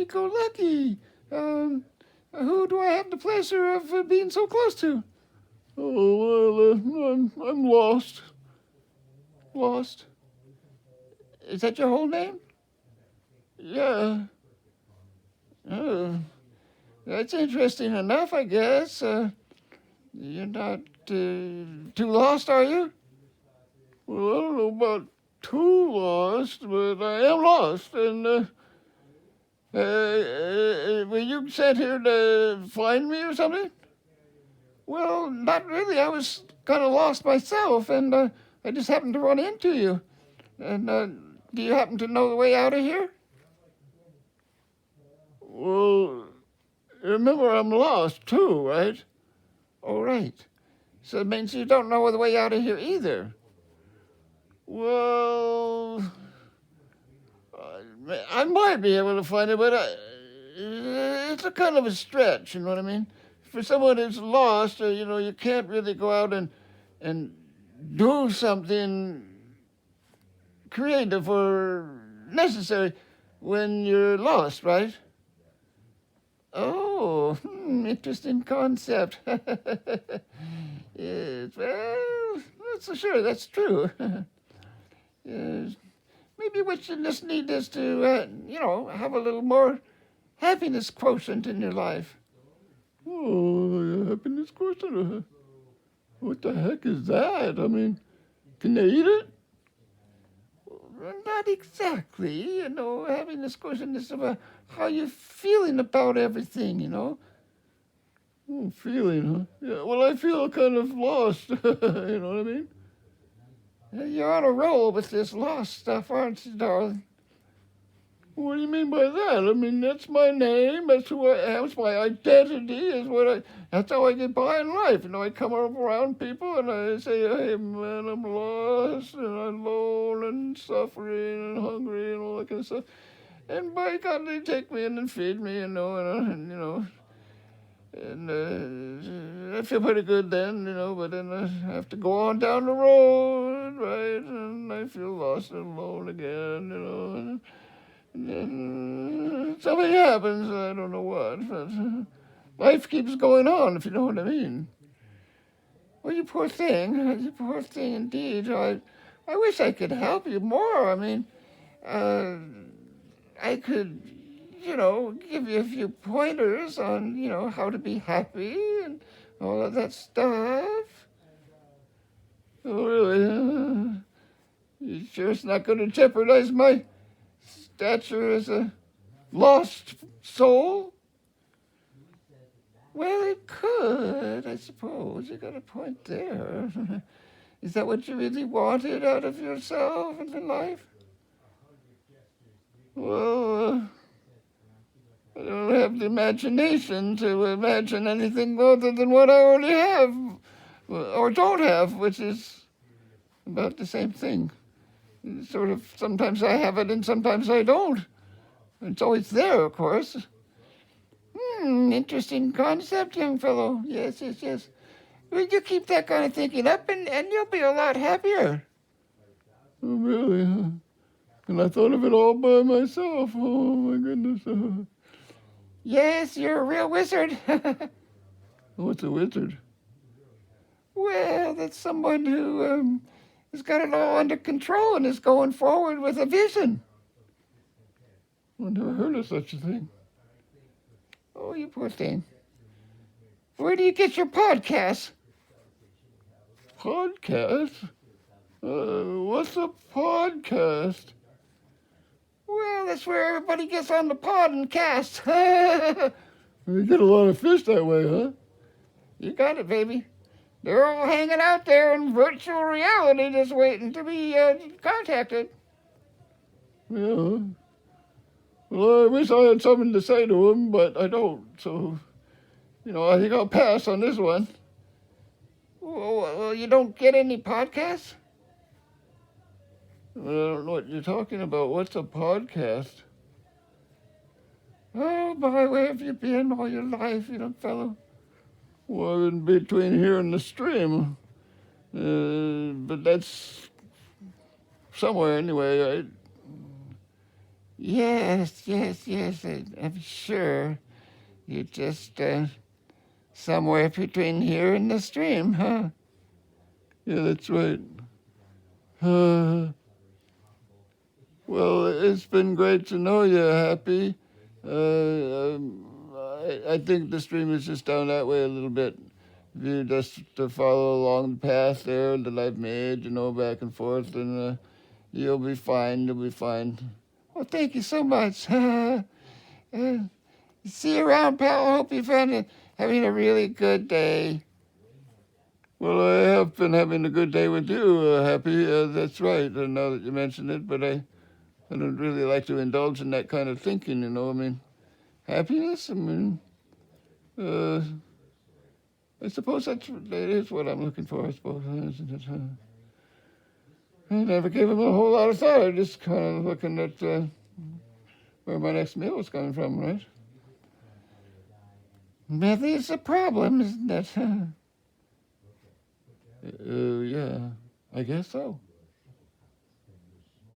happy-go-lucky. Who do I have the pleasure of being so close to? Oh, well, I'm lost. Lost. Is that your whole name? Yeah. Oh, that's interesting enough, I guess. You're not too lost, are you? Well, I don't know about too lost, but I am lost. And were you sent here to find me or something? Well, not really. I was kind of lost myself, and I just happened to run into you. And do you happen to know the way out of here? Well, remember I'm lost too, right? Oh, right. So it means you don't know the way out of here either. Well, I might be able to find it, but it's a kind of a stretch, you know what I mean? For someone who's lost, you can't really go out and do something creative or necessary when you're lost, right? Oh, interesting concept. Yes, well, that's sure, that's true. Yes. Maybe what you just need is to, have a little more happiness quotient in your life. Oh, happiness quotient? What the heck is that? I mean, can they eat it? Not exactly, happiness quotient is about how you're feeling about everything. Oh, feeling, huh? Yeah, well, I feel kind of lost, you know what I mean? You're on a roll with this lost stuff, aren't you, darling? What do you mean by that? I mean, that's my name. That's who I am. It's my identity. That's how I get by in life. I come around people and I say, hey, man, I'm lost and I'm alone and suffering and hungry and all that kind of stuff. And by God, they take me in and feed me, and I feel pretty good then, but then I have to go on down the road, right? And I feel lost and alone again, and then something happens, I don't know what, but life keeps going on, if you know what I mean. Well, you poor thing. You poor thing indeed. I wish I could help you more. I mean, I could, give you a few pointers on, how to be happy and all of that stuff. Oh, really? You sure it's not going to jeopardize my stature as a lost soul? Well, it could, I suppose. You got a point there. Is that what you really wanted out of yourself and in life? Well, I don't have the imagination to imagine anything other than what I already have, or don't have, which is about the same thing. Sort of, sometimes I have it and sometimes I don't. It's always there, of course. Interesting concept, young fellow. Yes. Well, you keep that kind of thinking up and you'll be a lot happier. Oh, really? Huh? And I thought of it all by myself. Oh, my goodness. Yes, you're a real wizard. What's a wizard? Well, that's someone who has got it all under control and is going forward with a vision. I've never heard of such a thing. Oh, you poor thing. Where do you get your podcasts? Podcast? What's a podcast? Well, that's where everybody gets on the pod and cast. You get a lot of fish that way, huh? You got it, baby. They're all hanging out there in virtual reality just waiting to be contacted. Yeah. Well, I wish I had something to say to them, but I don't. So, I think I'll pass on this one. Well, you don't get any podcasts? I don't know what you're talking about. What's a podcast? Oh, boy, where have you been all your life, young fellow? Well, in between here and the stream. But that's somewhere anyway. Yes, yes, yes. I'm sure. You're just somewhere between here and the stream, huh? Yeah, that's right. Uh, well, it's been great to know you, Happy. I think the stream is just down that way a little bit. If you just to follow along the path there that I've made, back and forth, and you'll be fine. You'll be fine. Well, thank you so much. See you around, pal. I hope you're having a really good day. Well, I have been having a good day with you, Happy. That's right. Now that you mention it, but I don't really like to indulge in that kind of thinking. I mean, happiness. I mean, uh, I suppose that is what I'm looking for. I suppose, isn't it? I never gave him a whole lot of thought. I just kind of looking at where my next meal was coming from, right? Maybe it's a problem, isn't it? Yeah, I guess so.